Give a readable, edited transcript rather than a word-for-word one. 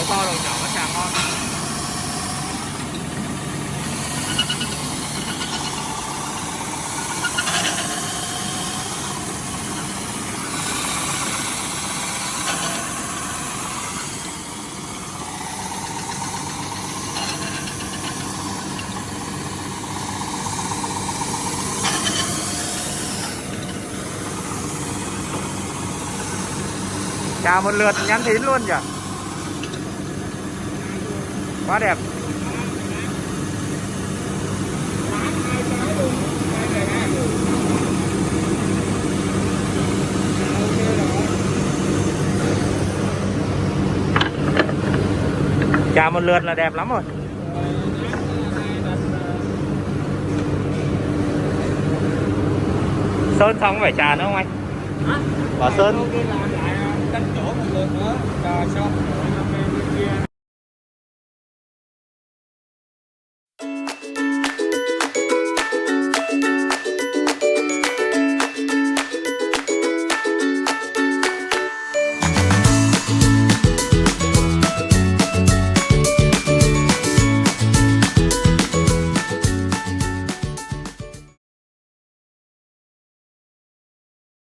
to đầu nhỏ nó càng ngon. Chào một lượt nhắn thín luôn nhỉ. Quá đẹp. Chào một lượt là đẹp lắm rồi. Sơn xong phải trà nữa không anh? Hả? Bảo sơn. Đánh chỗ một lượt nữa cho xong.